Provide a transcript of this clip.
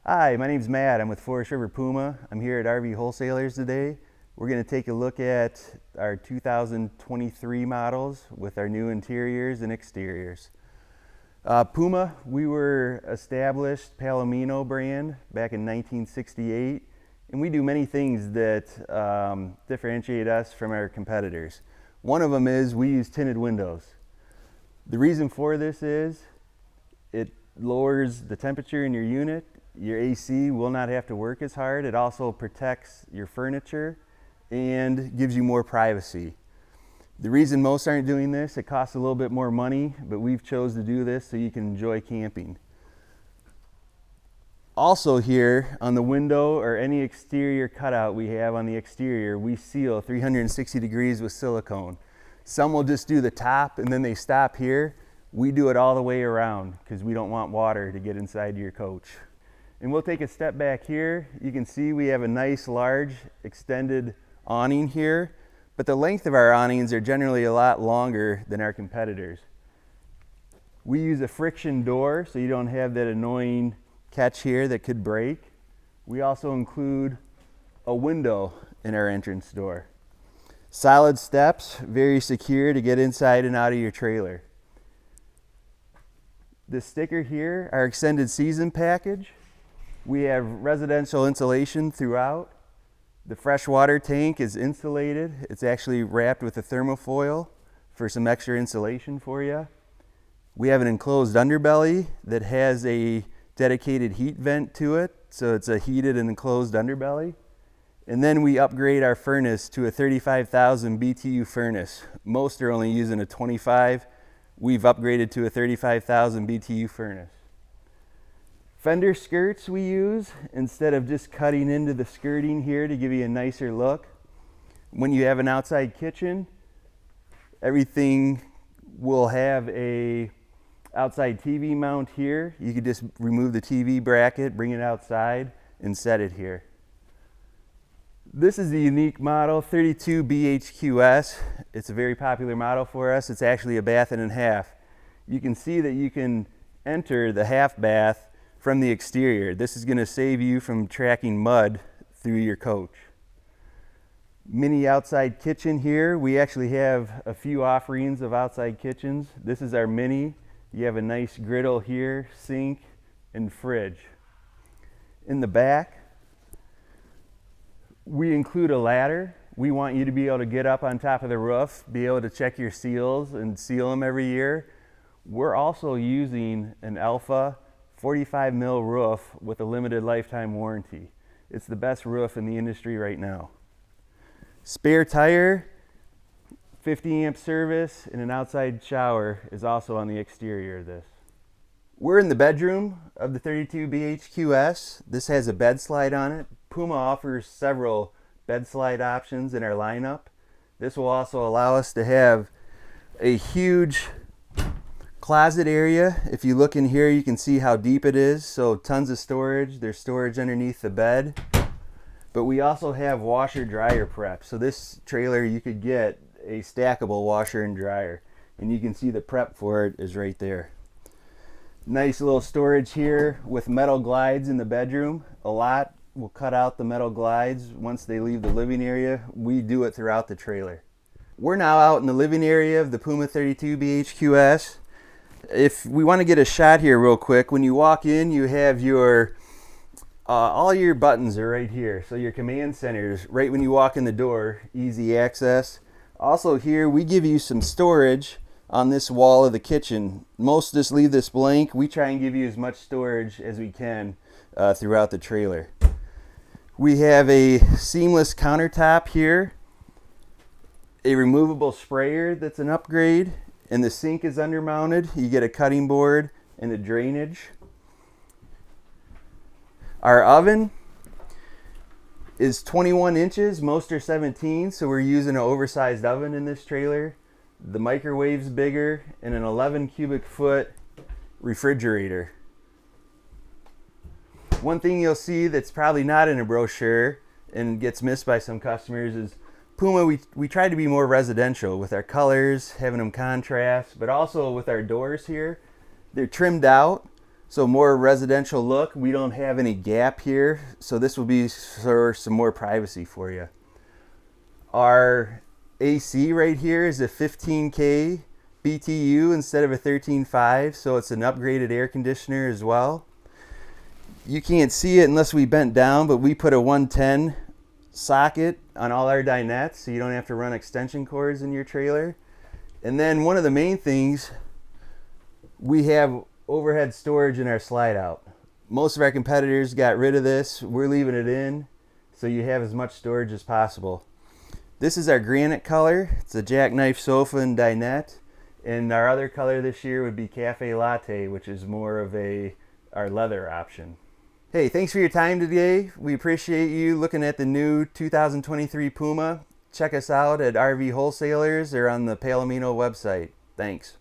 Hi, my name's Matt. I'm with Forest River Puma. I'm here at RV Wholesalers today. We're going to take a look at our 2023 models with our new interiors and exteriors. Puma, we were established Palomino brand back in 1968, and we do many things that differentiate us from our competitors. One of them is we use tinted windows. The reason for this is it lowers the temperature in your unit. Your AC will not have to work as hard. It also protects your furniture and gives you more privacy. The reason most aren't doing this, it costs a little bit more money, but we've chose to do this so you can enjoy camping. Also here on the window or any exterior cutout we have on the exterior, we seal 360 degrees with silicone. Some will just do the top and then they stop here. We do it all the way around because we don't want water to get inside your coach. And we'll take a step back here. You can see we have a nice large extended awning here, but the length of our awnings are generally a lot longer than our competitors. We use a friction door so you don't have that annoying catch here that could break. We also include a window in our entrance door. Solid steps, very secure to get inside and out of your trailer. The sticker here, our extended season package. We have residential insulation throughout. The freshwater tank is insulated. It's actually wrapped with a thermofoil for some extra insulation for you. We have an enclosed underbelly that has a dedicated heat vent to it, so it's a heated and enclosed underbelly. And then we upgrade our furnace to a 35,000 BTU furnace. Most are only using a 25. We've upgraded to a 35,000 BTU furnace. Fender skirts we use instead of just cutting into the skirting here to give you a nicer look. When you have an outside kitchen, everything will have a outside TV mount here. You could just remove the TV bracket, bring it outside, and set it here. This is a unique model, 32 BHQS. It's a very popular model for us. It's actually a bath and a half. You can see that you can enter the half bath from the exterior. This is going to save you from tracking mud through your coach. Mini outside kitchen here. We actually have a few offerings of outside kitchens. This is our mini. You have a nice griddle here, sink, and fridge. In the back, we include a ladder. We want you to be able to get up on top of the roof, be able to check your seals and seal them every year. We're also using an Alpha 45 mil roof with a limited lifetime warranty. It's the best roof in the industry right now. Spare tire, 50 amp service, and an outside shower is also on the exterior of this. We're in the bedroom of the 32 BHQS. This has a bed slide on it. Puma offers several bed slide options in our lineup. This will also allow us to have a huge closet area. If you look in here, you can see how deep it is. So tons of storage. There's storage underneath the bed. But we also have washer dryer prep. So this trailer, you could get a stackable washer and dryer. And you can see the prep for it is right there. Nice little storage here with metal glides in the bedroom. A lot will cut out the metal glides once they leave the living area. We do it throughout the trailer. We're now out in the living area of the Puma 32 BHQS. If we want to get a shot here real quick, when you walk in, you have your all your buttons are right here. So your command centers right when you walk in the door, easy access. Also here, we give you some storage on this wall of the kitchen. Most just leave this blank. We try and give you as much storage as we can throughout the trailer. We have a seamless countertop here, a removable sprayer that's an upgrade, and the sink is undermounted. You get a cutting board and a drainage. Our oven is 21 inches, most are 17, so we're using an oversized oven in this trailer. The microwave's bigger, and an 11 cubic foot refrigerator. One thing you'll see that's probably not in a brochure and gets missed by some customers is Puma, we try to be more residential with our colors, having them contrast, but also with our doors here. They're trimmed out So more residential look. We don't have any gap here, so this will be for some more privacy for you. Our AC right here is a 15K BTU instead of a 13.5, so it's an upgraded air conditioner as well. You can't see it unless we bent down, but we put a 110 socket on all our dinettes, so you don't have to run extension cords in your trailer. And then one of the main things, we have overhead storage in our slide out. Most of our competitors got rid of this. We're leaving it in, so you have as much storage as possible. This is our granite color. It's a jackknife sofa and dinette. And our other color this year would be cafe latte, which is more of our leather option. Hey, thanks for your time today. We appreciate you looking at the new 2023 Puma. Check us out at RV Wholesalers or on the Palomino website. Thanks.